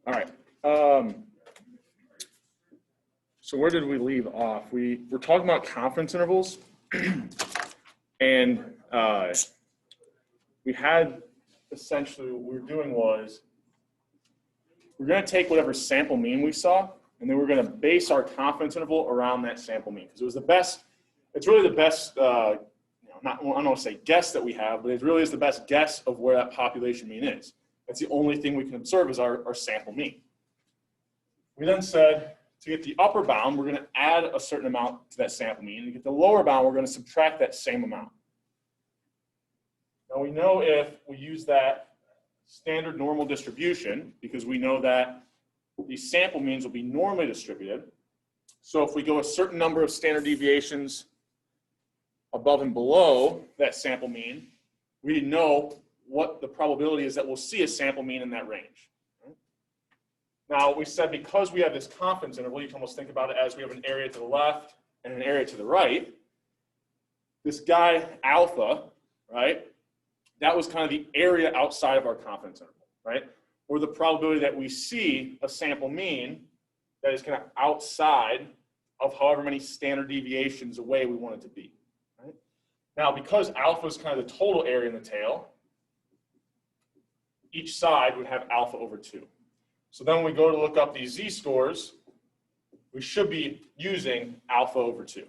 All right. So where did we leave off? We were talking about confidence intervals, and we had essentially what we were doing was we're going to take whatever sample mean we saw, and then we're going to base our confidence interval around that sample mean because it was the best. It's really the best. I don't want to say guess that we have, but it really is the best guess of where that population mean is. That's the only thing we can observe is our sample mean. We then said to get the upper bound, we're going to add a certain amount to that sample mean. And to get the lower bound, we're going to subtract that same amount. Now we know if we use that standard normal distribution, because we know that these sample means will be normally distributed. So if we go a certain number of standard deviations above and below that sample mean, we know what the probability is that we'll see a sample mean in that range. Now, we said because we have this confidence interval, you can almost think about it as we have an area to the left and an area to the right. This guy, alpha, right, that was kind of the area outside of our confidence interval, right? Or the probability that we see a sample mean that is kind of outside of however many standard deviations away we want it to be, right? Now, because alpha is kind of the total area in the tail, each side would have alpha over 2. So then when we go to look up these z-scores, we should be using alpha over 2.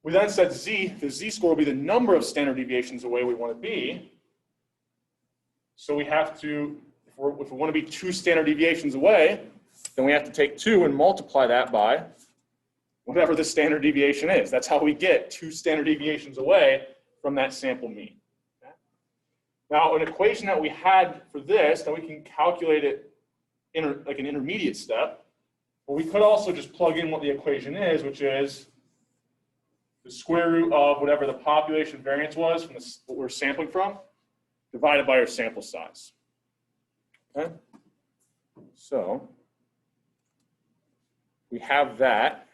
We then said the z-score will be the number of standard deviations away we want to be. So we have to, if we want to be 2 standard deviations away, then we have to take 2 and multiply that by whatever the standard deviation is. That's how we get 2 standard deviations away from that sample mean. Now, an equation that we had for this, that we can calculate it like an intermediate step, but we could also just plug in what the equation is, which is the square root of whatever the population variance was from what we're sampling from, divided by our sample size. Okay? So we have that.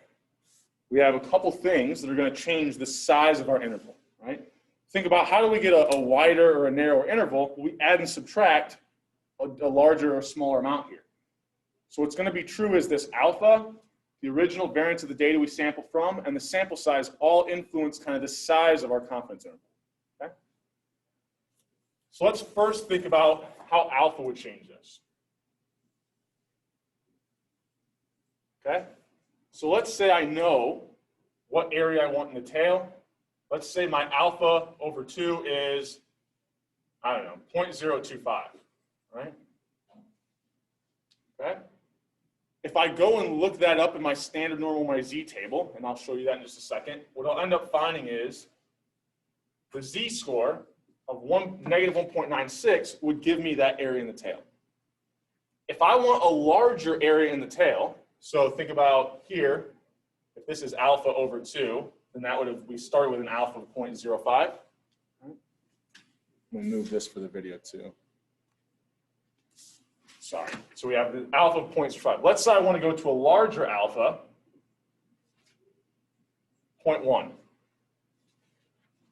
We have a couple things that are going to change the size of our interval, right? Think about how do we get a wider or a narrower interval? We add and subtract a larger or smaller amount here. So what's going to be true is this alpha, the original variance of the data we sample from, and the sample size all influence kind of the size of our confidence interval. Okay? So let's first think about how alpha would change this. Okay? So let's say I know what area I want in the tail. Let's say my alpha over 2 is, I don't know, 0.025, right? Okay? If I go and look that up in my standard normal, my z table, and I'll show you that in just a second, what I'll end up finding is the z-score of negative 1.96 would give me that area in the tail. If I want a larger area in the tail, so think about here, if this is alpha over 2, then that would have, we started with an alpha of 0.05. Right. We'll move this for the video too. Sorry. So we have the alpha of 0.05. Let's say I want to go to a larger alpha, 0.1.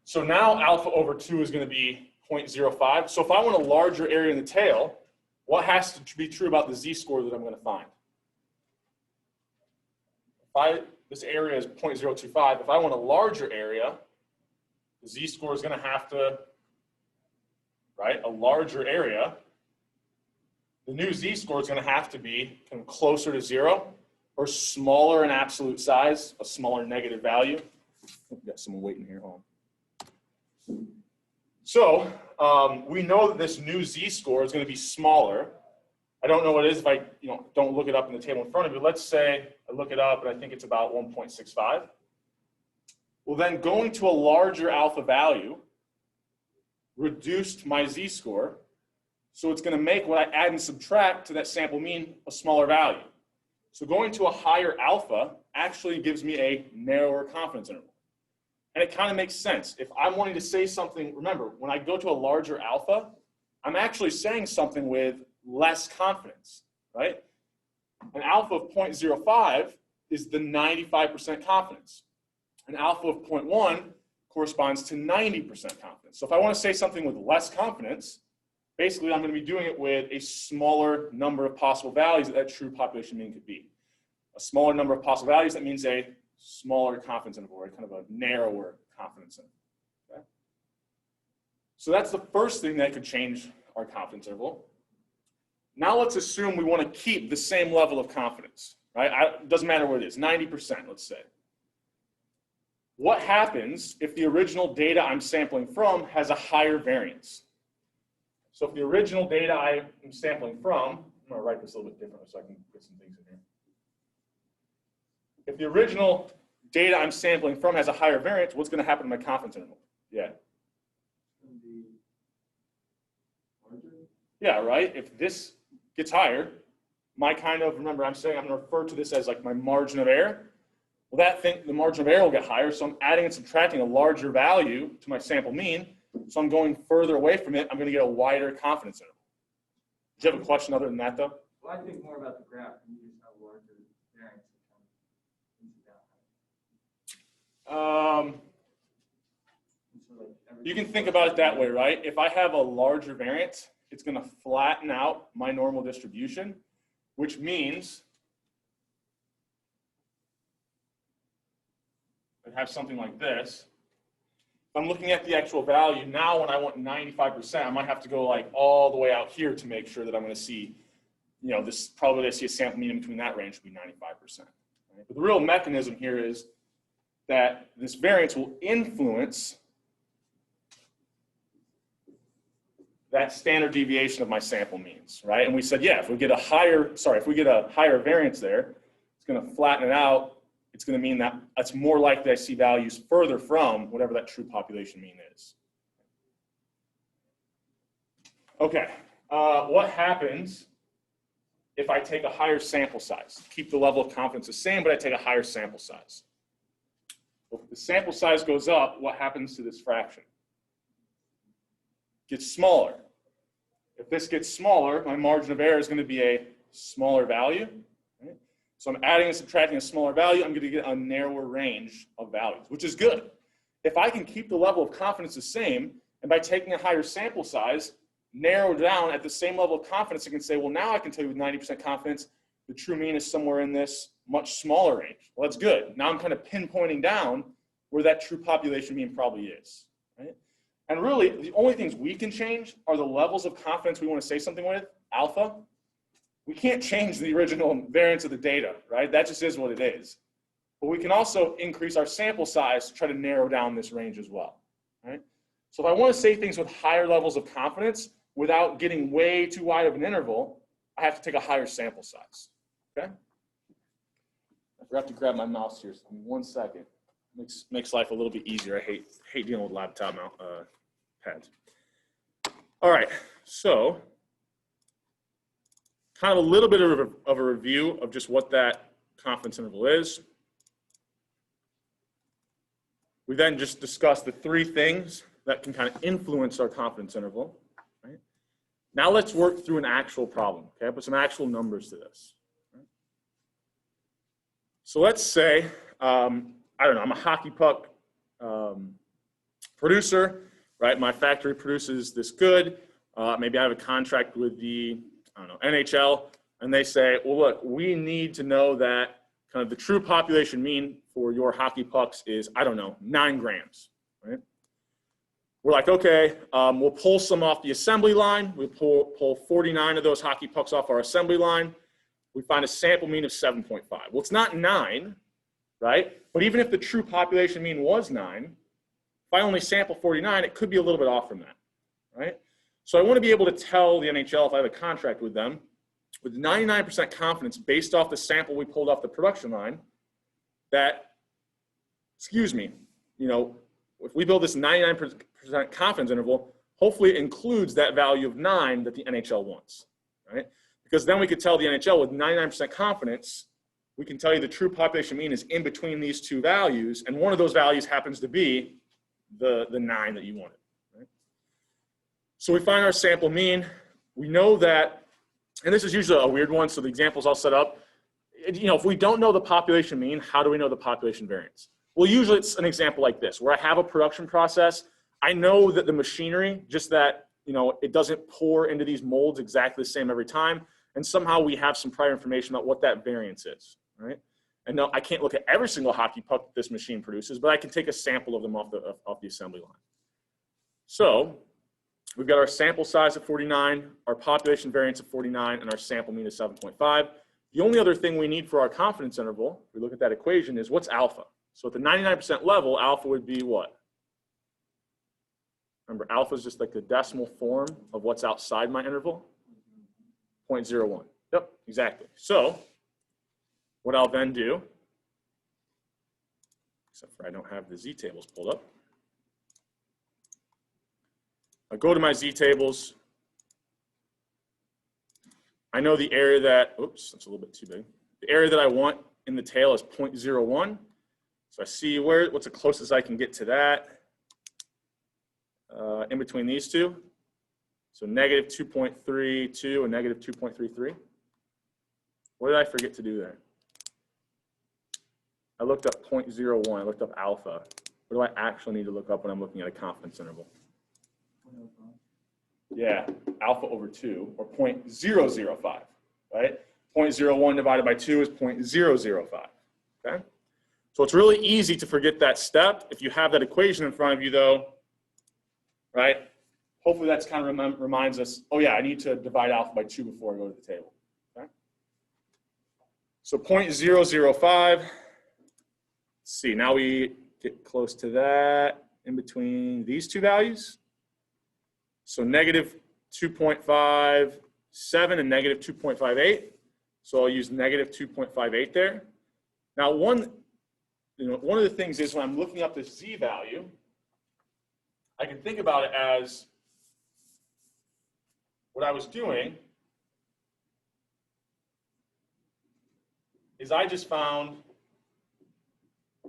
So now alpha over 2 is going to be 0.05. So if I want a larger area in the tail, what has to be true about the z-score that I'm going to find? This area is 0.025. If I want a larger area, the z-score is going to have to, right, a larger area. The new z-score is going to have to be kind of closer to 0 or smaller in absolute size, a smaller negative value. We've got someone waiting here. Hold on. So we know that this new z-score is going to be smaller. I don't know what it is if I don't look it up in the table in front of you. Let's say I look it up and I think it's about 1.65. Well, then going to a larger alpha value reduced my z-score. So it's going to make what I add and subtract to that sample mean a smaller value. So going to a higher alpha actually gives me a narrower confidence interval. And it kind of makes sense. If I'm wanting to say something, remember, when I go to a larger alpha, I'm actually saying something with less confidence, right? An alpha of 0.05 is the 95% confidence. An alpha of 0.1 corresponds to 90% confidence. So if I want to say something with less confidence, basically I'm going to be doing it with a smaller number of possible values that true population mean could be. A smaller number of possible values, that means a smaller confidence interval, or kind of a narrower confidence interval. Okay? So that's the first thing that could change our confidence interval. Now let's assume we want to keep the same level of confidence, right? It doesn't matter what it is, 90%, let's say. What happens if the original data I'm sampling from has a higher variance? So if the original data I am sampling from, I'm going to write this a little bit differently so I can get some things in here. If the original data I'm sampling from has a higher variance, what's going to happen to my confidence interval? Yeah. Yeah, right? If this gets higher, my kind of, remember I'm saying I'm going to refer to this as like my margin of error. Well, the margin of error will get higher, so I'm adding and subtracting a larger value to my sample mean, so I'm going further away from it, I'm going to get a wider confidence interval. Do you have a question other than that, though? Well, I think more about the graph, and you just have larger variance. You can think about it that way, right? If I have a larger variance, it's going to flatten out my normal distribution, which means I have something like this. If I'm looking at the actual value, now when I want 95%, I might have to go like all the way out here to make sure that I'm going to see, you know, this probability I see a sample mean in between that range would be 95%. Right? But the real mechanism here is that this variance will influence that standard deviation of my sample means, right? And we said, yeah, if we get a higher variance there, it's going to flatten it out. It's going to mean that it's more likely I see values further from whatever that true population mean is. Okay, what happens if I take a higher sample size? Keep the level of confidence the same, but I take a higher sample size. Well, if the sample size goes up, what happens to this fraction? It gets smaller. If this gets smaller, my margin of error is going to be a smaller value. Right? So I'm adding and subtracting a smaller value, I'm going to get a narrower range of values, which is good. If I can keep the level of confidence the same, and by taking a higher sample size, narrow down at the same level of confidence, I can say, well, now I can tell you with 90% confidence, the true mean is somewhere in this much smaller range. Well, that's good. Now I'm kind of pinpointing down where that true population mean probably is. Right? And really, the only things we can change are the levels of confidence we want to say something with, alpha. We can't change the original variance of the data, right? That just is what it is. But we can also increase our sample size to try to narrow down this range as well, right? So if I want to say things with higher levels of confidence without getting way too wide of an interval, I have to take a higher sample size, okay? I forgot to grab my mouse here, so give me 1 second. Makes life a little bit easier. I hate dealing with laptop pads. All right, so kind of a little bit of a review of just what that confidence interval is. We then just discussed the 3 things that can kind of influence our confidence interval. Right? Now let's work through an actual problem. Okay, put some actual numbers to this. Right? So let's say, I don't know, I'm a hockey puck producer, right? My factory produces this good. Maybe I have a contract with the, I don't know, NHL, and they say, well, look, we need to know that kind of the true population mean for your hockey pucks is, I don't know, 9 grams, right? We're like, okay, we'll pull some off the assembly line. We pull 49 of those hockey pucks off our assembly line. We find a sample mean of 7.5. Well, it's not 9, right? But even if the true population mean was 9, if I only sample 49, it could be a little bit off from that, right? So I want to be able to tell the NHL, if I have a contract with them, with 99% confidence based off the sample we pulled off the production line, that, excuse me, you know, if we build this 99% confidence interval, hopefully it includes that value of 9 that the NHL wants, right? Because then we could tell the NHL with 99% confidence, we can tell you the true population mean is in between these 2 values, and one of those values happens to be the 9 that you wanted. Right? So we find our sample mean. We know that, and this is usually a weird one, so the examples I'll set up. You know, if we don't know the population mean, how do we know the population variance? Well, usually it's an example like this, where I have a production process. I know that the machinery, just that you know, it doesn't pour into these molds exactly the same every time. And somehow we have some prior information about what that variance is, right? And no, I can't look at every single hockey puck this machine produces, but I can take a sample of them off the assembly line. So we've got our sample size of 49, our population variance of 49, and our sample mean of 7.5. The only other thing we need for our confidence interval, if we look at that equation, is what's alpha? So at the 99% level, alpha would be what? Remember, alpha is just like the decimal form of what's outside my interval. 0.01. Yep, exactly. So what I'll then do, except for I don't have the z-tables pulled up, I go to my z-tables. I know the area that, oops, that's a little bit too big. The area that I want in the tail is 0.01. So I see what's the closest I can get to that in between these two. So negative 2.32 and negative 2.33. What did I forget to do there? I looked up 0.01. I looked up alpha. What do I actually need to look up when I'm looking at a confidence interval? Yeah, alpha over 2, or 0.005, right? 0.01 divided by 2 is 0.005, okay? So it's really easy to forget that step. If you have that equation in front of you, though, right? Hopefully that's kind of reminds us, oh yeah, I need to divide alpha by 2 before I go to the table, okay? So 0.005, let's see, now we get close to that in between these two values. So negative 2.57 and negative 2.58. So I'll use negative 2.58 there. Now one of the things is when I'm looking up this z value, I can think about it as what I was doing is I just found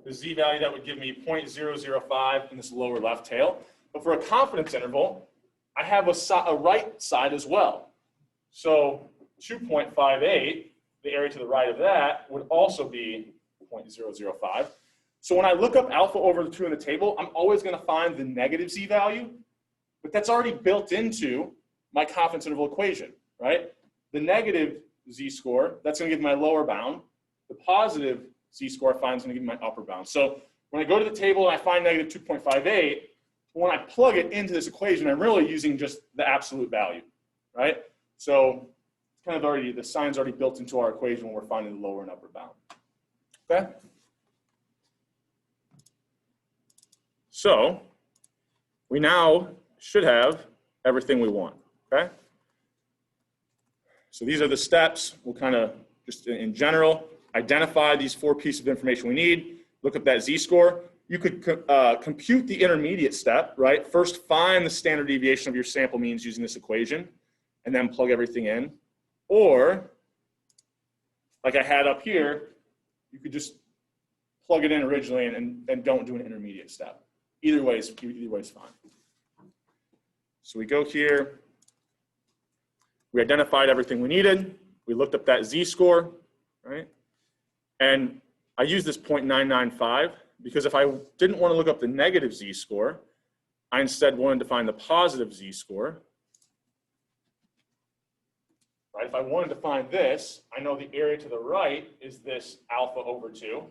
the z value that would give me 0.005 in this lower left tail. But for a confidence interval, I have a right side as well. So 2.58, the area to the right of that, would also be 0.005. So when I look up alpha over the 2 in the table, I'm always going to find the negative z value, but that's already built into my confidence interval equation, right? The negative z-score, that's going to give me my lower bound. The positive z-score I find is going to give me my upper bound. So when I go to the table and I find negative 2.58, when I plug it into this equation, I'm really using just the absolute value, right? So it's kind of already, the sign's already built into our equation when we're finding the lower and upper bound, okay? So we now should have everything we want, okay? So these are the steps. We'll kind of, just in general, identify these 4 pieces of information we need, look up that z-score. You could compute the intermediate step, right? First, find the standard deviation of your sample means using this equation, and then plug everything in. Or, like I had up here, you could just plug it in originally and don't do an intermediate step. Either way is fine. So we go here. We identified everything we needed. We looked up that z-score, right? And I used this 0.995 because if I didn't want to look up the negative z-score, I instead wanted to find the positive z-score. Right? If I wanted to find this, I know the area to the right is this alpha over 2.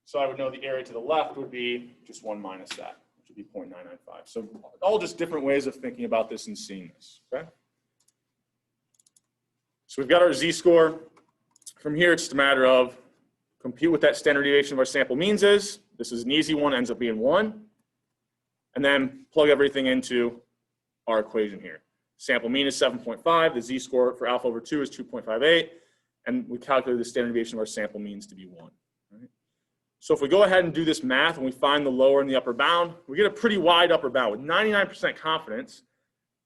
So I would know the area to the left would be just 1 minus that, which would be 0.995. So all just different ways of thinking about this and seeing this, okay? So we've got our z-score. From here, it's just a matter of compute what that standard deviation of our sample means is. This is an easy one, ends up being 1. And then plug everything into our equation here. Sample mean is 7.5. The z-score for alpha over 2 is 2.58. And we calculate the standard deviation of our sample means to be 1. Right? So if we go ahead and do this math and we find the lower and the upper bound, we get a pretty wide upper bound. With 99% confidence,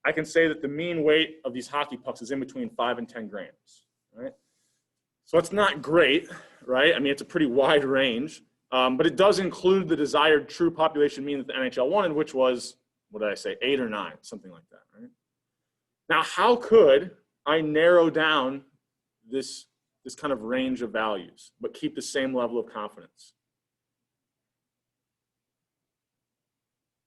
I can say that the mean weight of these hockey pucks is in between 5 and 10 grams. Right? So it's not great, right? I mean, it's a pretty wide range, but it does include the desired true population mean that the NHL wanted, which was, what did I say, 8 or 9, something like that, right? Now, how could I narrow down this kind of range of values, but keep the same level of confidence?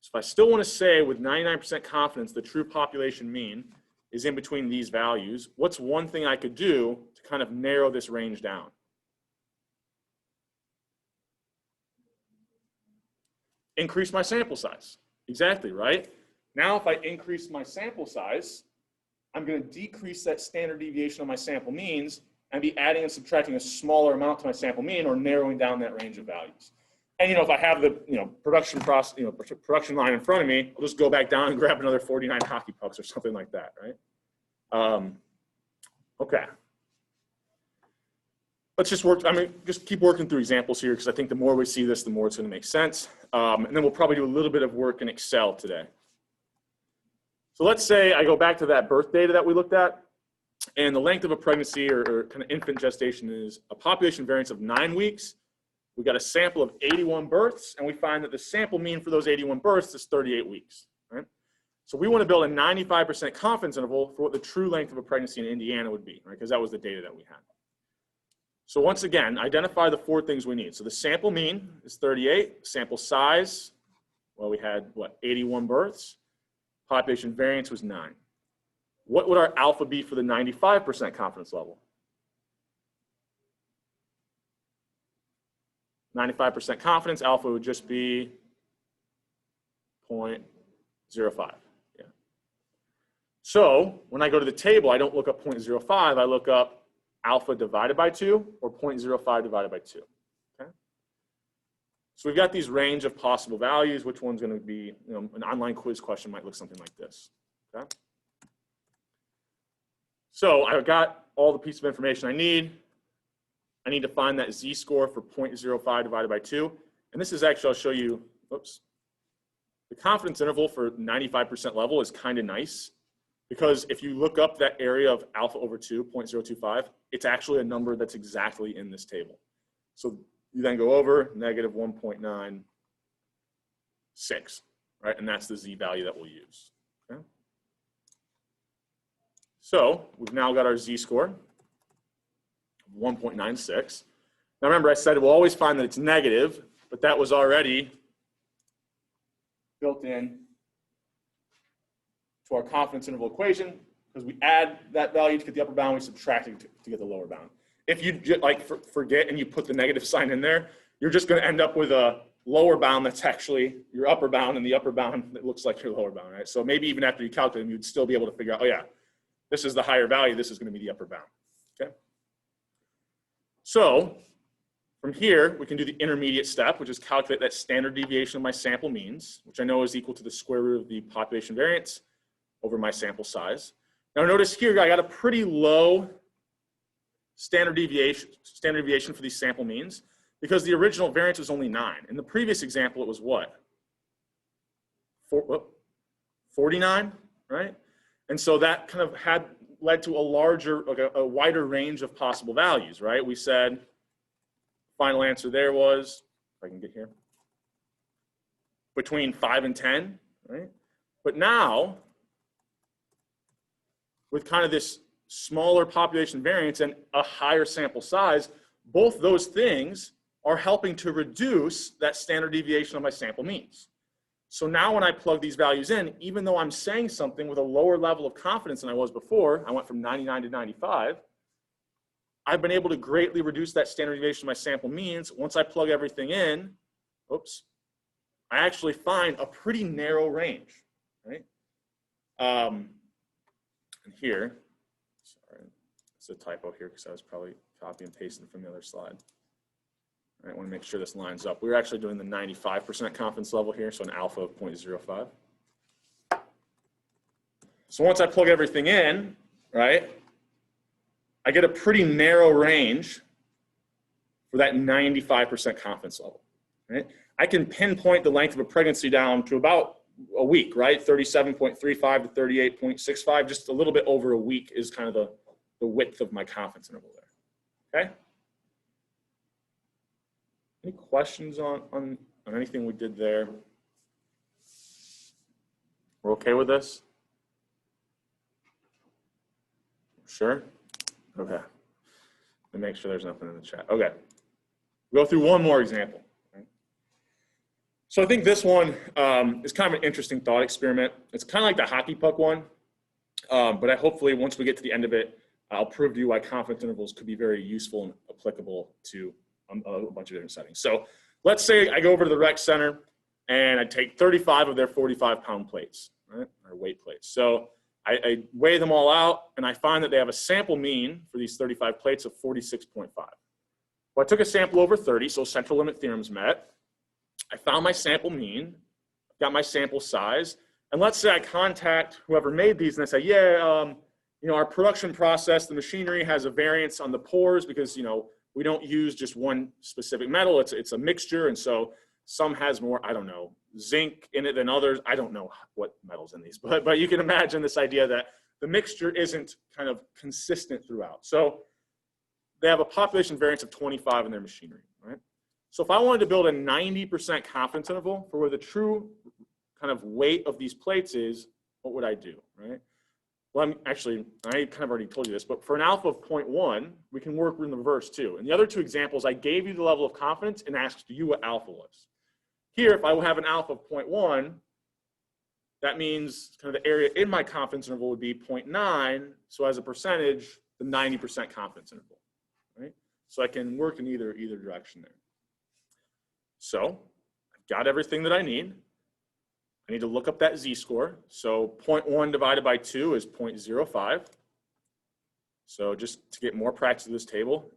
So if I still want to say with 99% confidence the true population mean is in between these values, what's one thing I could do to kind of narrow this range down? Increase my sample size. Exactly, right? Now if I increase my sample size, I'm going to decrease that standard deviation of my sample means and be adding and subtracting a smaller amount to my sample mean or narrowing down that range of values. And if I have the production process, production line in front of me, I'll just go back down and grab another 49 hockey pucks or something like that, right? Okay. Let's just just keep working through examples here because I think the more we see this, the more it's going to make sense. And then we'll probably do a little bit of work in Excel today. So let's say I go back to that birth data that we looked at, and the length of a pregnancy or kind of infant gestation is a population variance of 9 weeks. We got a sample of 81 births, and we find that the sample mean for those 81 births is 38 weeks. Right? So we want to build a 95% confidence interval for what the true length of a pregnancy in Indiana would be, right? Because that was the data that we had. So once again, identify the 4 things we need. So the sample mean is 38. Sample size, well, we had, 81 births. Population variance was 9. What would our alpha be for the 95% confidence level? 95% confidence, alpha would just be 0.05. Yeah. So when I go to the table, I don't look up 0.05, I look up alpha divided by 2 or 0.05 divided by 2. Okay? So we've got these range of possible values. Which one's going to be, an online quiz question might look something like this. Okay? So I've got all the pieces of information I need. I need to find that z-score for 0.05 divided by 2. And this is actually, I'll show you, oops. The confidence interval for 95% level is kind of nice because if you look up that area of alpha over 2, 0.025, it's actually a number that's exactly in this table. So you then go over negative 1.96, right? And that's the z value that we'll use. Okay? So we've now got our z-score. 1.96. Now remember I said we'll always find that it's negative, but that was already built in to our confidence interval equation because we add that value to get the upper bound, we subtract it to get the lower bound. If you forget and you put the negative sign in there, you're just going to end up with a lower bound that's actually your upper bound and the upper bound that looks like your lower bound, right? So maybe even after you calculate them, you'd still be able to figure out, oh yeah, this is the higher value, this is going to be the upper bound, okay? So from here, we can do the intermediate step, which is calculate that standard deviation of my sample means, which I know is equal to the square root of the population variance over my sample size. Now notice here, I got a pretty low standard deviation for these sample means because the original variance was only 9. In the previous example, it was what? 49, right? And so that kind of led to a wider range of possible values, right? We said final answer there was, if I can get here, between 5 and 10, right? But now, with kind of this smaller population variance and a higher sample size, both those things are helping to reduce that standard deviation of my sample means. So now when I plug these values in, even though I'm saying something with a lower level of confidence than I was before, I went from 99 to 95, I've been able to greatly reduce that standard deviation of my sample means. Once I plug everything in, oops, I actually find a pretty narrow range, right? And here, sorry, it's a typo here because I was probably copy and pasting from the other slide. All right, I want to make sure this lines up. We're actually doing the 95% confidence level here, so an alpha of 0.05. So once I plug everything in, right, I get a pretty narrow range for that 95% confidence level, right? I can pinpoint the length of a pregnancy down to about a week, right? 37.35 to 38.65, just a little bit over a week is kind of the width of my confidence interval there, okay? Any questions on anything we did there? We're okay with this? Sure? Okay. Let me make sure there's nothing in the chat. Okay. We'll go through one more example. Right? So I think this one is kind of an interesting thought experiment. It's kind of like the hockey puck one, but hopefully once we get to the end of it, I'll prove to you why confidence intervals could be very useful and applicable to a bunch of different settings. So let's say I go over to the rec center and I take 35 of their 45-pound plates, right, or weight plates. So I weigh them all out, and I find that they have a sample mean for these 35 plates of 46.5. Well, I took a sample over 30, so central limit theorem's met. I found my sample mean, got my sample size, and let's say I contact whoever made these and I say, yeah, you know, our production process, the machinery has a variance on the pores because, you know, we don't use just one specific metal. It's a mixture, and so some has more, I don't know, zinc in it than others. I don't know what metals in these, but you can imagine this idea that the mixture isn't kind of consistent throughout. So they have a population variance of 25 in their machinery, right? So if I wanted to build a 90% confidence interval for where the true kind of weight of these plates is, what would I do, right? Well, I kind of already told you this, but for an alpha of 0.1, we can work in the reverse too. In the other two examples, I gave you the level of confidence and asked you what alpha was. Here, if I have an alpha of 0.1, that means kind of the area in my confidence interval would be 0.9. So as a percentage, the 90% confidence interval, right? So I can work in either direction there. So I've got everything that I need. I need to look up that z-score. So 0.1 divided by 2 is 0.05. So just to get more practice of this table,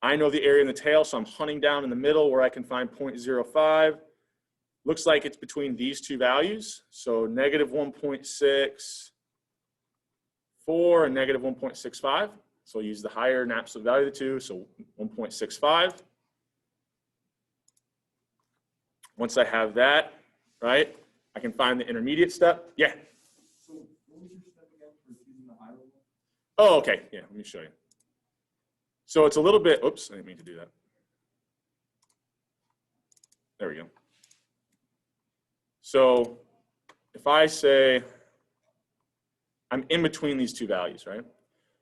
I know the area in the tail, so I'm hunting down in the middle where I can find 0.05. Looks like it's between these two values. So negative 1.64 and negative 1.65. So I'll use the higher and absolute value of the two, so 1.65. Once I have that, right, I can find the intermediate step. Yeah. So what was your step again for choosing the high level? Oh, okay. Yeah, let me show you. So it's a little bit, oops, I didn't mean to do that. There we go. So if I say I'm in between these two values, right?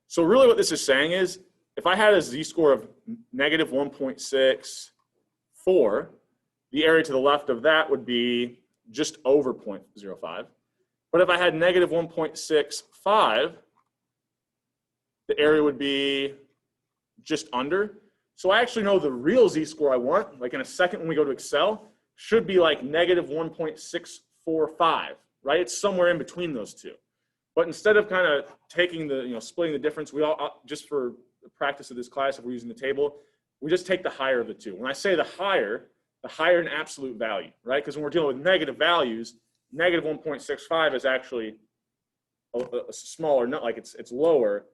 So really what this is saying is if I had a z-score of negative 1.64, the area to the left of that would be just over 0.05. But if I had negative 1.65, the area would be just under. So I actually know the real z-score I want, like in a second when we go to Excel, should be like negative 1.645, right? It's somewhere in between those two. But instead of kind of taking the, you know, splitting the difference, we all, just for the practice of this class, if we're using the table, we just take the higher of the two. When I say the higher in absolute value, right? Because when we're dealing with negative values, negative 1.65 is actually a smaller, not like it's lower,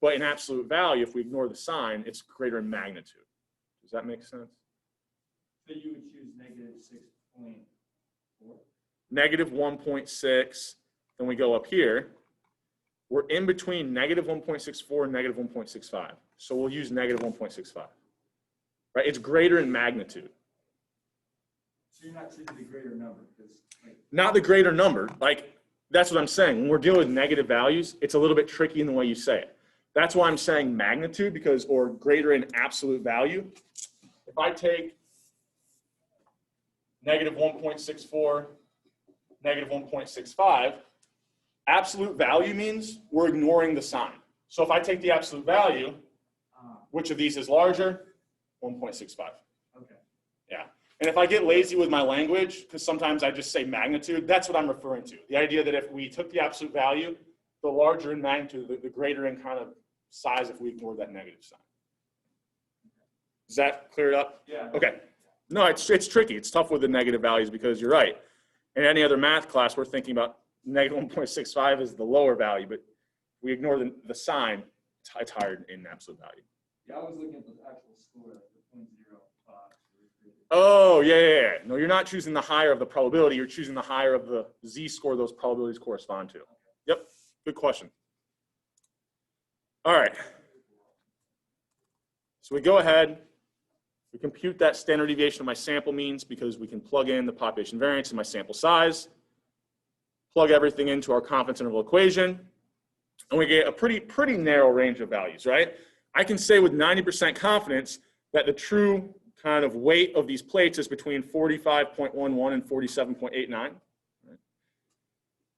but in absolute value, if we ignore the sign, it's greater in magnitude. Does that make sense? So you would choose negative 6.4? Negative 1.6, then we go up here. We're in between negative 1.64 and negative 1.65. So we'll use negative 1.65, right? It's greater in magnitude. So you're not choosing the greater number because, like, not the greater number. Like, that's what I'm saying. When we're dealing with negative values, it's a little bit tricky in the way you say it. That's why I'm saying magnitude, because, or greater in absolute value. If I take negative 1.64, negative 1.65, absolute value means we're ignoring the sign. So if I take the absolute value, which of these is larger? 1.65. okay. Yeah. And if I get lazy with my language, because sometimes I just say magnitude, that's what I'm referring to. The idea that if we took the absolute value, the larger in magnitude, the greater in kind of size if we ignore that negative sign. Does that clear it up? Yeah. Okay. No, it's tricky. It's tough with the negative values because you're right. In any other math class, we're thinking about negative 1.65 is the lower value, but we ignore the sign, it's higher in absolute value. Yeah, I was looking at the actual score, the 0.05. Oh, yeah. No, you're not choosing the higher of the probability. You're choosing the higher of the z-score those probabilities correspond to. Yep, good question. All right. So we go ahead. We compute that standard deviation of my sample means because we can plug in the population variance and my sample size, plug everything into our confidence interval equation, and we get a pretty narrow range of values, right? I can say with 90% confidence that the true kind of weight of these plates is between 45.11 and 47.89. Right?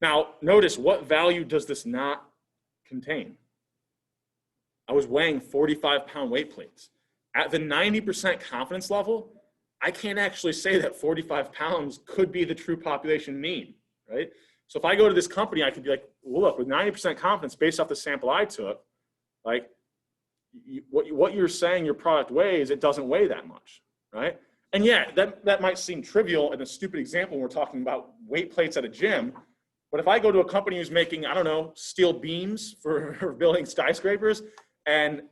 Now, notice what value does this not contain? I was weighing 45-pound weight plates. At the 90% confidence level, I can't actually say that 45 pounds could be the true population mean, right? So if I go to this company, I could be like, well, look, with 90% confidence based off the sample I took, like what you're saying your product weighs, it doesn't weigh that much, right? And yeah, that might seem trivial and a stupid example when we're talking about weight plates at a gym, but if I go to a company who's making, I don't know, steel beams for building skyscrapers, and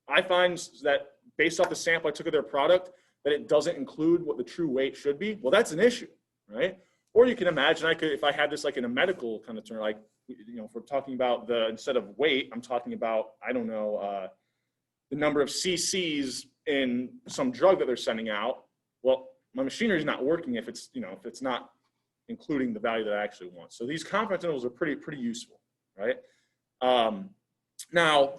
I find that based off the sample I took of their product, that it doesn't include what the true weight should be, well, that's an issue, right? Or you can imagine I could, if I had this like in a medical kind of term, like, you know, if we're talking about instead of weight, I'm talking about, I don't know, the number of cc's in some drug that they're sending out. Well, my machinery is not working if it's, you know, if it's not including the value that I actually want. So these confidence intervals are pretty useful, right? Now,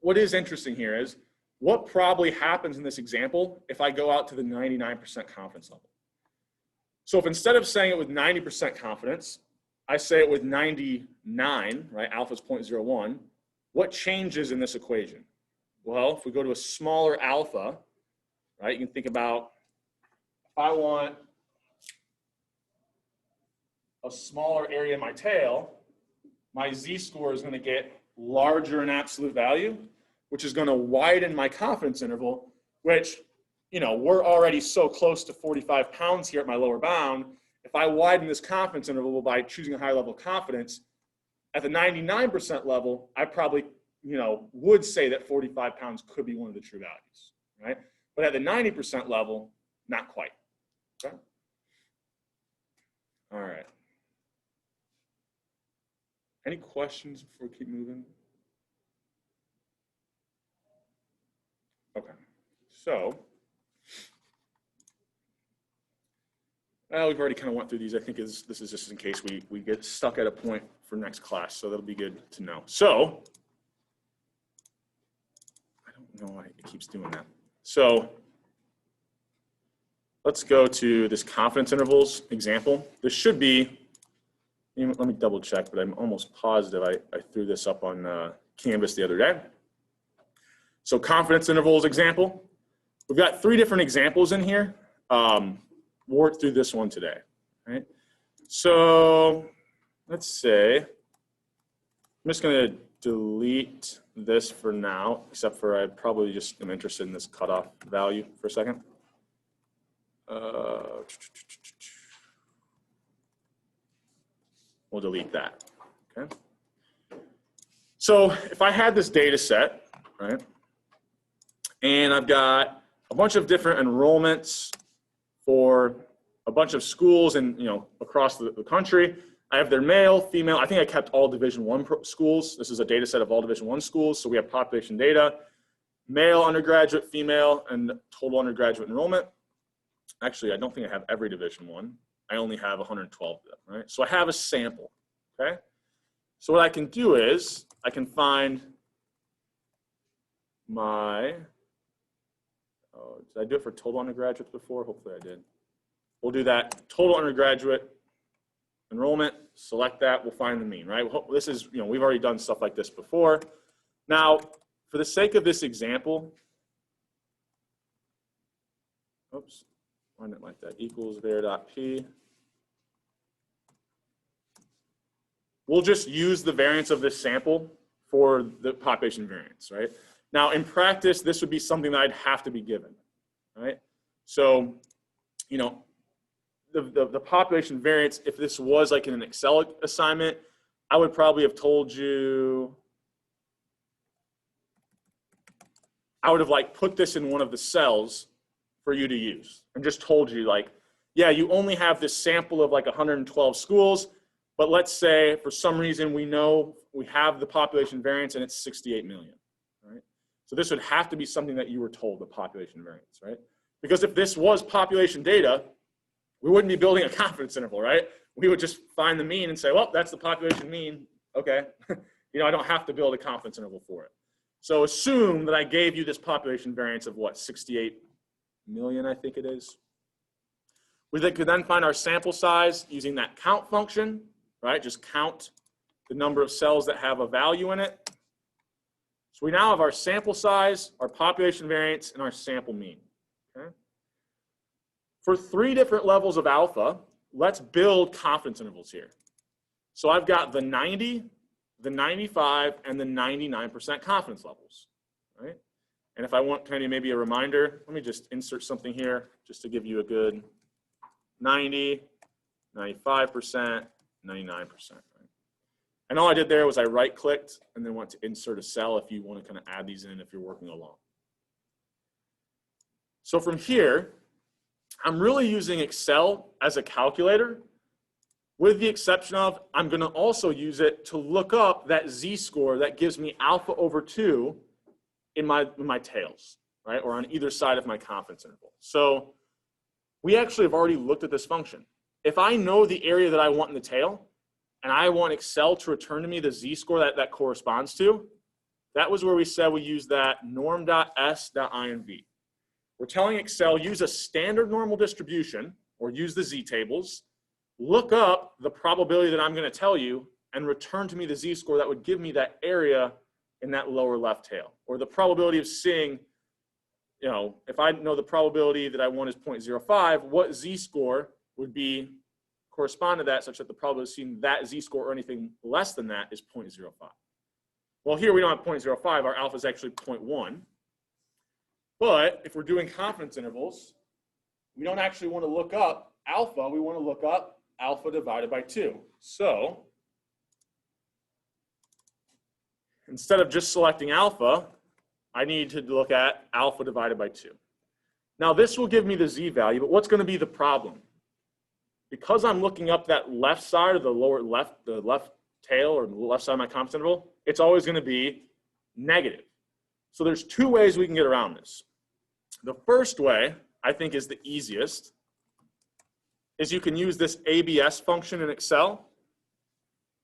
what is interesting here is what probably happens in this example if I go out to the 99% confidence level. So if instead of saying it with 90% confidence, I say it with 99, right? Alpha is 0.01. What changes in this equation? Well, if we go to a smaller alpha, right? You can think about if I want a smaller area in my tail, my z-score is going to get larger in absolute value, which is going to widen my confidence interval, which, you know, we're already so close to 45 pounds here at my lower bound. If I widen this confidence interval by choosing a higher level of confidence, at the 99% level, I probably, you know, would say that 45 pounds could be one of the true values, right? But at the 90% level, not quite, okay? All right. Any questions before we keep moving? Okay, so, well, we've already kind of went through these. I think this is just in case we get stuck at a point for next class, so that'll be good to know. So, I don't know why it keeps doing that. So, let's go to this confidence intervals example. This should be, let me double check, but I'm almost positive I threw this up on Canvas the other day. So confidence intervals example. We've got 3 different examples in here. We'll work through this one today, right? So let's say, I'm just going to delete this for now, except for I probably just am interested in this cutoff value for a second. We'll delete that, okay? So if I had this data set, right, and I've got a bunch of different enrollments for a bunch of schools and, you know, across the country. I have their male, female. I think I kept all Division I schools. This is a data set of all Division I schools. So we have population data, male undergraduate, female, and total undergraduate enrollment. Actually, I don't think I have every Division I. I only have 112 of them, right? So I have a sample, okay? So what I can do is I can find my, did I do it for total undergraduates before? Hopefully I did. We'll do that. Total undergraduate enrollment, select that, we'll find the mean, right? This is, you know, we've already done stuff like this before. Now, for the sake of this example, oops, find it like that, equals var.p. We'll just use the variance of this sample for the population variance, right? Now, in practice, this would be something that I'd have to be given, right? So, you know, the population variance, if this was like in an Excel assignment, I would probably have told you, I would have like put this in one of the cells for you to use and just told you like, yeah, you only have this sample of like 112 schools, but let's say for some reason we know we have the population variance and it's 68 million, right? So this would have to be something that you were told, the population variance, right? Because if this was population data, we wouldn't be building a confidence interval, right? We would just find the mean and say, well, that's the population mean, okay. You know, I don't have to build a confidence interval for it. So assume that I gave you this population variance of what, 68 million, I think it is. We could then find our sample size using that count function, right? Just count the number of cells that have a value in it. So we now have our sample size, our population variance, and our sample mean. Okay? For 3 different levels of alpha, let's build confidence intervals here. So I've got the 90, the 95, and the 99% confidence levels, right? And if I want kind of maybe a reminder, let me just insert something here just to give you a good 90, 95%, 99%. Right? And all I did there was I right-clicked and then went to insert a cell if you want to kind of add these in if you're working along. So from here, I'm really using Excel as a calculator, with the exception of I'm going to also use it to look up that z-score that gives me alpha over 2 in my tails, right, or on either side of my confidence interval. So we actually have already looked at this function. If I know the area that I want in the tail, and I want Excel to return to me the z-score that corresponds to, that was where we said we use that norm.s.inv. We're telling Excel, use a standard normal distribution, or use the z-tables, look up the probability that I'm going to tell you, and return to me the z-score that would give me that area in that lower left tail, or the probability of seeing, you know, if I know the probability that I want is 0.05, what z-score would be correspond to that such that the probability of seeing that z-score or anything less than that is 0.05. Well, here we don't have 0.05, our alpha is actually 0.1. But if we're doing confidence intervals, we don't actually want to look up alpha, we want to look up alpha divided by 2. So instead of just selecting alpha, I need to look at alpha divided by 2. Now this will give me the z value, but what's going to be the problem? Because I'm looking up that left side of the lower left, the left tail or the left side of my confidence interval, it's always going to be negative. So there's 2 ways we can get around this. The first way, I think, is the easiest, is you can use this ABS function in Excel,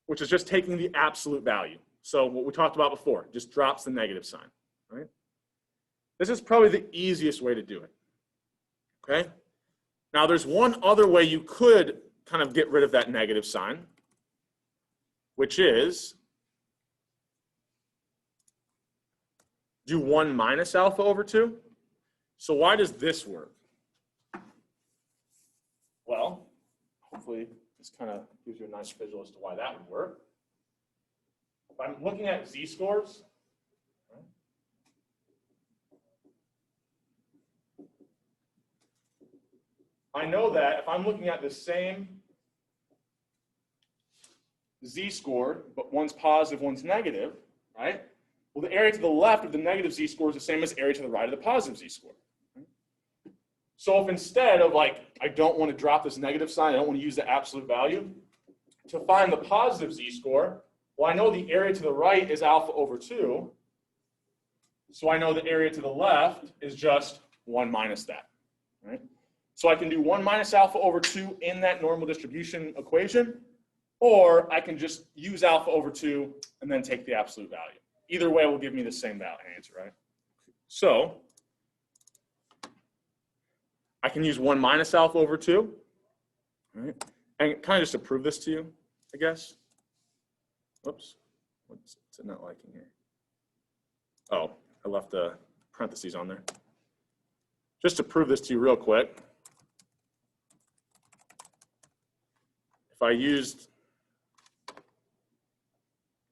which is just taking the absolute value. So what we talked about before, just drops the negative sign, right? This is probably the easiest way to do it, okay? Now there's one other way you could kind of get rid of that negative sign, which is do 1 minus alpha over 2. So why does this work? Well, hopefully this kind of gives you a nice visual as to why that would work. If I'm looking at z-scores, I know that if I'm looking at the same z-score, but one's positive, one's negative, right? Well, the area to the left of the negative z-score is the same as area to the right of the positive z-score. So if instead of like, I don't want to drop this negative sign, I don't want to use the absolute value, to find the positive z-score, well, I know the area to the right is alpha over 2, so I know the area to the left is just 1 minus that, right? So I can do 1 minus alpha over 2 in that normal distribution equation, or I can just use alpha over 2 and then take the absolute value. Either way will give me the same value answer, right? So I can use 1 minus alpha over 2, right? And kind of just to prove this to you, I guess. Whoops, what's it not liking here? Oh, I left the parentheses on there. Just to prove this to you real quick, if I used,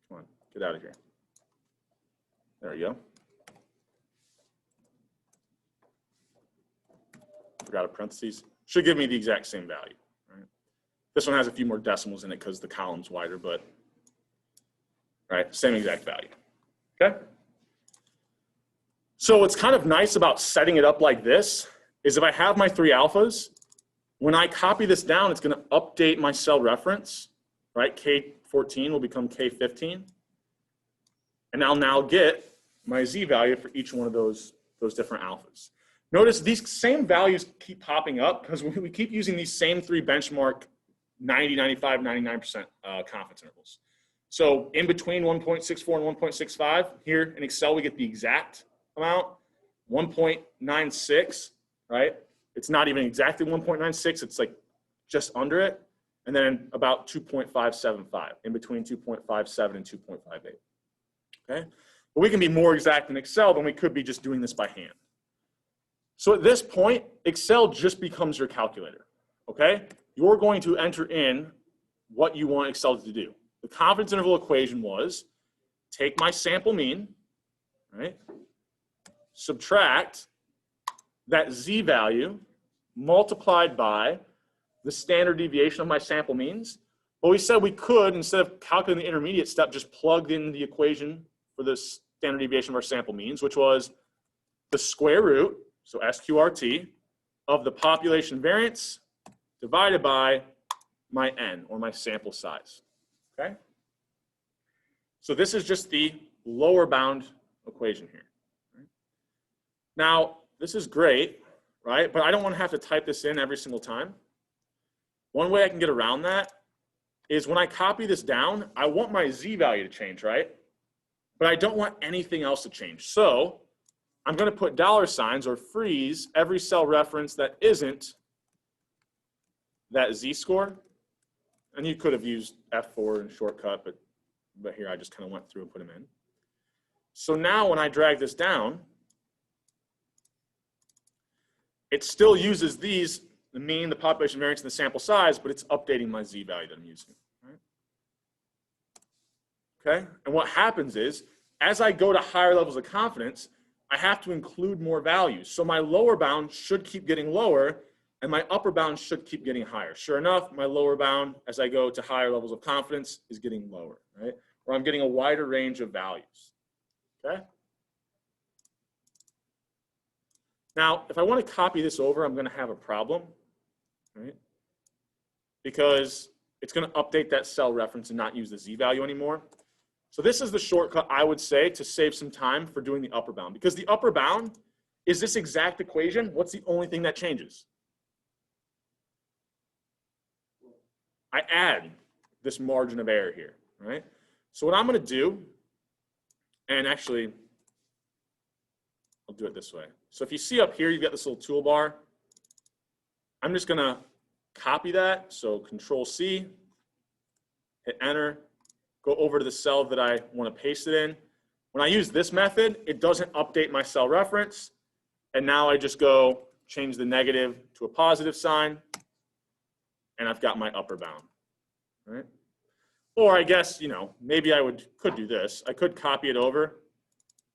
come on, get out of here. There we go. Forgot a parentheses. Should give me the exact same value. Right? This one has a few more decimals in it because the column's wider, but right, same exact value. Okay? So what's kind of nice about setting it up like this is if I have my 3 alphas, when I copy this down, it's going to update my cell reference, right? K14 will become K15. And I'll now get my z value for each one of those different alphas. Notice these same values keep popping up because we keep using these same 3 benchmark 90, 95, 99% confidence intervals. So in between 1.64 and 1.65, here in Excel we get the exact amount. 1.96 right? It's not even exactly 1.96, it's like just under it. And then about 2.575, in between 2.57 and 2.58, okay? But we can be more exact in Excel than we could be just doing this by hand. So at this point, Excel just becomes your calculator, okay? You're going to enter in what you want Excel to do. The confidence interval equation was, take my sample mean, right? Subtract that z value multiplied by the standard deviation of my sample means. But we said we could, instead of calculating the intermediate step, just plug in the equation for the standard deviation of our sample means, which was the square root, so SQRT, of the population variance divided by my n, or my sample size, okay? So this is just the lower bound equation here. Right? Now, this is great, right? But I don't want to have to type this in every single time. One way I can get around that is when I copy this down, I want my z value to change, right? But I don't want anything else to change. So I'm going to put $ or freeze every cell reference that isn't that z-score. And you could have used F4 and shortcut, but here I just kind of went through and put them in. So now when I drag this down, it still uses these, the mean, the population variance, and the sample size, but it's updating my z value that I'm using. Right? Okay? And what happens is, as I go to higher levels of confidence, I have to include more values. So my lower bound should keep getting lower, and my upper bound should keep getting higher. Sure enough, my lower bound, as I go to higher levels of confidence, is getting lower, right? Or I'm getting a wider range of values, okay? Now, if I want to copy this over, I'm going to have a problem, right? Because it's going to update that cell reference and not use the z value anymore. So this is the shortcut I would say to save some time for doing the upper bound. Because the upper bound is this exact equation. What's the only thing that changes? I add this margin of error here, right? So what I'm going to do, and actually, I'll do it this way. So if you see up here, you've got this little toolbar. I'm just going to copy that. So Control-C, hit Enter, go over to the cell that I want to paste it in. When I use this method, it doesn't update my cell reference. And now I just go change the negative to a positive sign, and I've got my upper bound, right? Or I guess, you know, maybe I could do this. I could copy it over,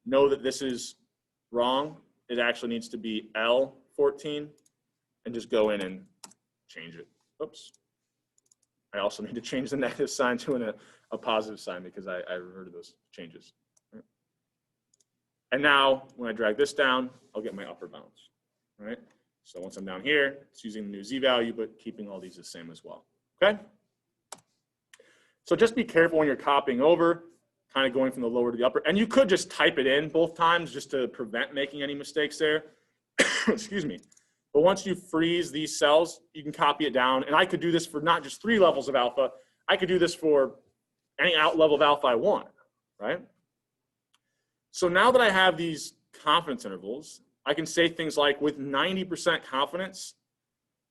know that this is wrong. It actually needs to be L14, and just go in and change it. Oops. I also need to change the negative sign to a positive sign because I reverted those changes. Right? And now when I drag this down, I'll get my upper bounds, right? So once I'm down here, it's using the new z value, but keeping all these the same as well, okay? So just be careful when you're copying over, kind of going from the lower to the upper. And you could just type it in both times just to prevent making any mistakes there. Excuse me. But once you freeze these cells, you can copy it down. And I could do this for not just 3 levels of alpha. I could do this for any out level of alpha I want, right? So now that I have these confidence intervals, I can say things like, with 90% confidence,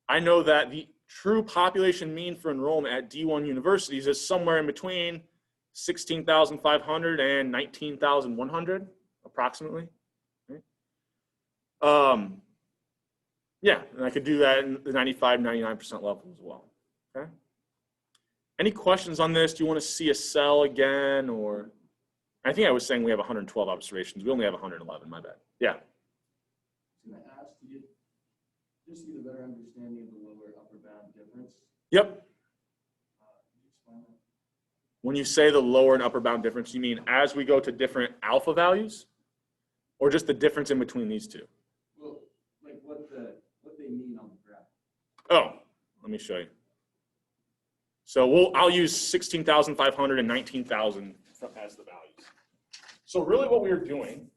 I know that the true population mean for enrollment at D1 universities is somewhere in between 16,500 and 19,100, approximately. Right? Yeah, and I could do that in the 95, 99% level as well. Okay. Any questions on this? Do you want to see a cell again, or? I think I was saying we have 112 observations. We only have 111. My bad. Yeah. I was going to ask, to just get a better understanding of the lower upper bound difference. Yep. Can you explain that? When you say the lower and upper bound difference, you mean as we go to different alpha values, or just the difference in between these two? Well, like what they mean on the graph. Oh, let me show you. So I'll use 16,500 and 19,000 as the values. So really what we were doing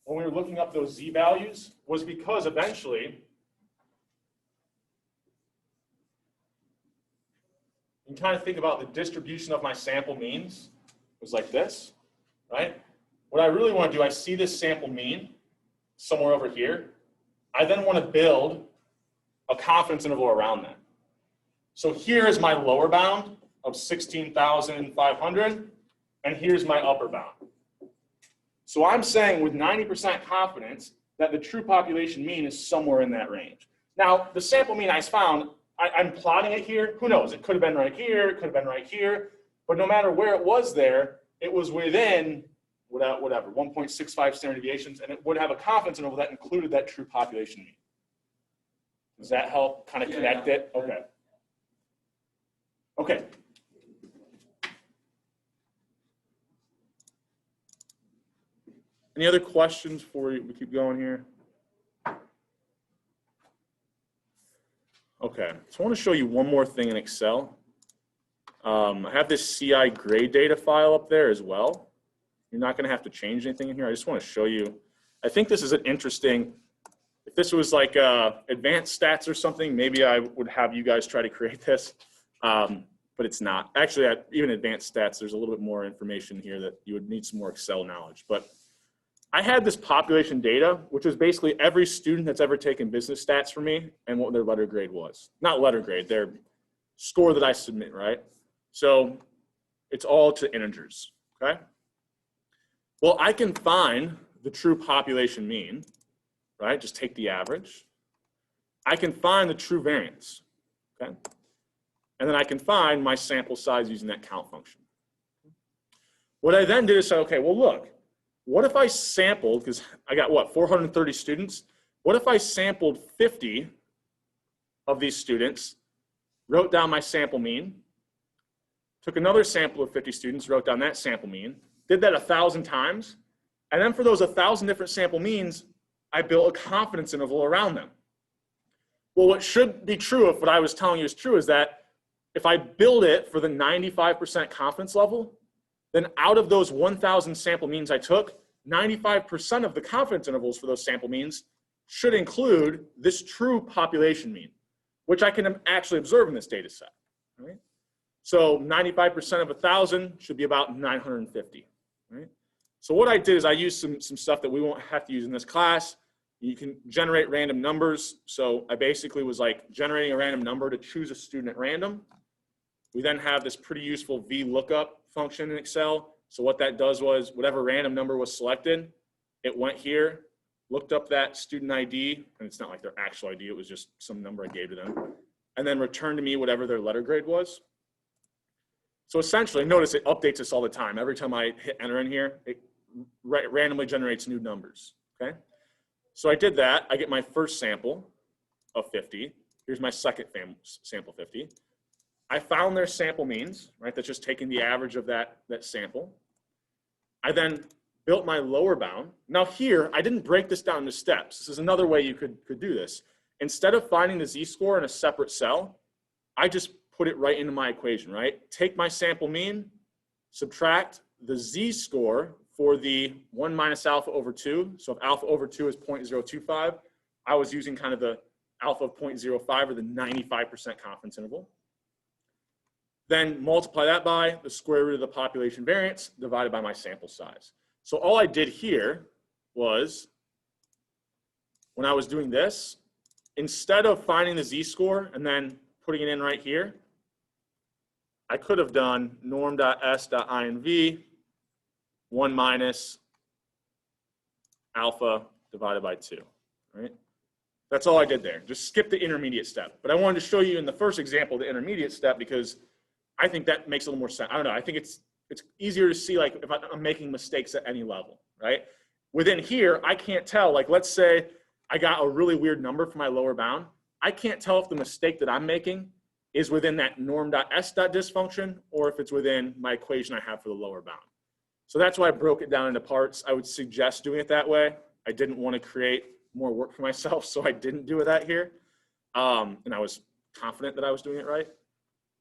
when we were looking up those z values was because eventually you can kind of think about the distribution of my sample means was like this, right? What I really want to do, I see this sample mean somewhere over here. I then want to build a confidence interval around that. So here is my lower bound of 16,500, and here's my upper bound. So I'm saying with 90% confidence that the true population mean is somewhere in that range. Now, the sample mean I found, I'm plotting it here. Who knows? It could have been right here. It could have been right here. But no matter where it was there, it was within whatever, 1.65 standard deviations, and it would have a confidence interval that included that true population mean. Does that help kind of connect it? Okay. Okay. Any other questions before we keep going here? Okay, so I want to show you one more thing in Excel. I have this CI grade data file up there as well. You're not going to have to change anything in here. I just want to show you. I think this is an interesting, if this was like advanced stats or something, maybe I would have you guys try to create this, but it's not. Actually, at even advanced stats, there's a little bit more information here that you would need some more Excel knowledge. But I had this population data, which is basically every student that's ever taken business stats for me and what their letter grade was. Not letter grade, their score that I submit, right? So it's all to integers, okay? Well, I can find the true population mean, right? Just take the average. I can find the true variance, okay? And then I can find my sample size using that count function. What I then did is say, okay, well, look, what if I sampled, because I got what, 430 students? What if I sampled 50 of these students, wrote down my sample mean, took another sample of 50 students, wrote down that sample mean, did that 1,000 times, and then for those 1,000 different sample means, I built a confidence interval around them. Well, what should be true if what I was telling you is true is that if I build it for the 95% confidence level, then out of those 1,000 sample means I took, 95% of the confidence intervals for those sample means should include this true population mean, which I can actually observe in this data set, right? So 95% of 1,000 should be about 950, right? So what I did is I used some stuff that we won't have to use in this class. You can generate random numbers. So I basically was like generating a random number to choose a student at random. We then have this pretty useful VLOOKUP function in Excel. So what that does was whatever random number was selected, it went here, looked up that student ID, and it's not like their actual ID, it was just some number I gave to them, and then returned to me whatever their letter grade was. So essentially, notice it updates this all the time. Every time I hit enter in here, it randomly generates new numbers, okay? So I did that. I get my first sample of 50. Here's my second sample 50. I found their sample means, right? That's just taking the average of that sample. I then built my lower bound. Now here, I didn't break this down into steps. This is another way you could do this. Instead of finding the z-score in a separate cell, I just put it right into my equation, right? Take my sample mean, subtract the z-score for the 1 minus alpha over 2. So if alpha over 2 is 0.025, I was using kind of the alpha of 0.05 or the 95% confidence interval. Then multiply that by the square root of the population variance divided by my sample size. So all I did here was, when I was doing this, instead of finding the z-score and then putting it in right here, I could have done norm.s.inv 1 minus alpha divided by 2, right? That's all I did there. Just skip the intermediate step. But I wanted to show you in the first example the intermediate step because I think that makes a little more sense. I don't know. I think it's easier to see like if I'm making mistakes at any level, right? Within here, I can't tell. Like let's say I got a really weird number for my lower bound. I can't tell if the mistake that I'm making is within that norm.s.dis function or if it's within my equation I have for the lower bound. So that's why I broke it down into parts. I would suggest doing it that way. I didn't want to create more work for myself, so I didn't do it that here. And I was confident that I was doing it right.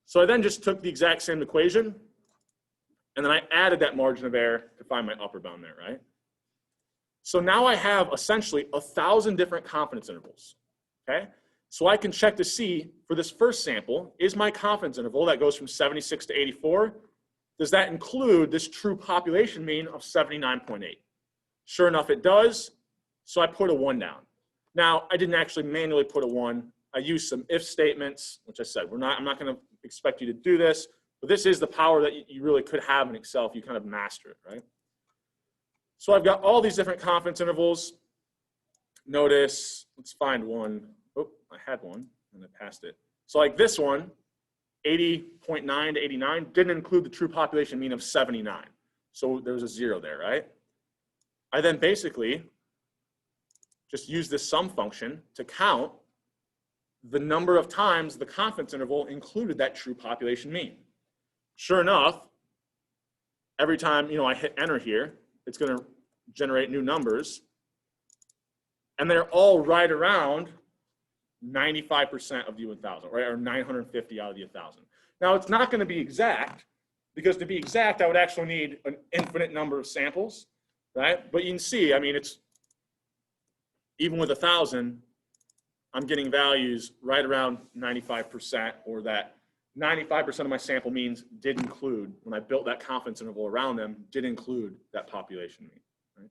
So I then just took the exact same equation, and then I added that margin of error to find my upper bound there, right? So now I have essentially 1,000 different confidence intervals, okay? So I can check to see for this first sample, is my confidence interval that goes from 76 to 84, does that include this true population mean of 79.8? Sure enough, it does. So I put a 1 down. Now, I didn't actually manually put a 1. I used some if statements, which I said, I'm not going to expect you to do this, but this is the power that you really could have in Excel if you kind of master it, right? So I've got all these different confidence intervals. Notice, let's find one. Oh, I had one and I passed it. So like this one, 80.9 to 89, didn't include the true population mean of 79. So there was a 0 there, right? I then basically just use this sum function to count the number of times the confidence interval included that true population mean. Sure enough, every time I hit enter here, it's going to generate new numbers, and they're all right around 95% of the 1,000, right, or 950 out of the 1,000. Now, it's not going to be exact, because to be exact, I would actually need an infinite number of samples, right? But you can see, I mean, it's even with 1,000, I'm getting values right around 95%, or that 95% of my sample means did include, when I built that confidence interval around them, did include that population mean. Right?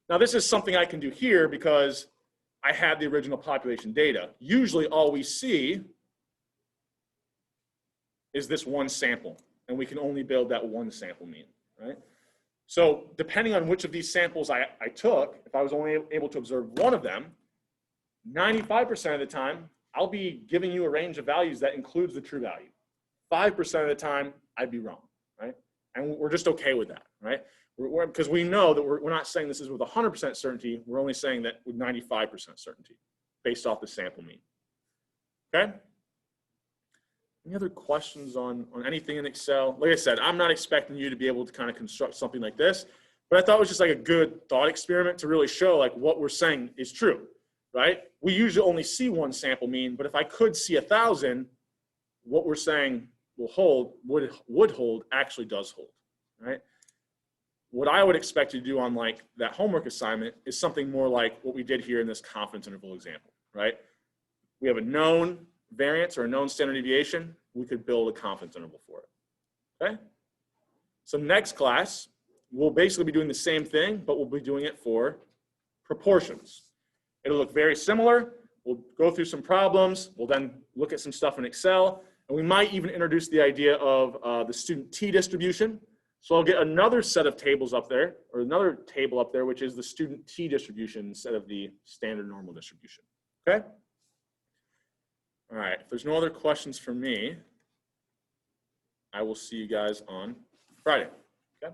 Now, this is something I can do here because I had the original population data. Usually all we see is this one sample, and we can only build that one sample mean, right? So depending on which of these samples I took, if I was only able to observe one of them, 95% of the time, I'll be giving you a range of values that includes the true value. 5% of the time, I'd be wrong, right? And we're just okay with that, right? Because we know that we're not saying this is with 100% certainty. We're only saying that with 95% certainty based off the sample mean. Okay? Any other questions on anything in Excel? Like I said, I'm not expecting you to be able to kind of construct something like this, but I thought it was just like a good thought experiment to really show like what we're saying is true, right? We usually only see one sample mean, but if I could see 1,000, what we're saying will hold, would hold, actually does hold, right? What I would expect you to do on like that homework assignment is something more like what we did here in this confidence interval example, right? We have a known variance or a known standard deviation. We could build a confidence interval for it, okay? So next class, we'll basically be doing the same thing, but we'll be doing it for proportions. It'll look very similar. We'll go through some problems. We'll then look at some stuff in Excel, and we might even introduce the idea of the student t-distribution. So I'll get another set of tables up there, or another table up there, which is the student t-distribution instead of the standard normal distribution, okay? All right, if there's no other questions for me, I will see you guys on Friday, okay?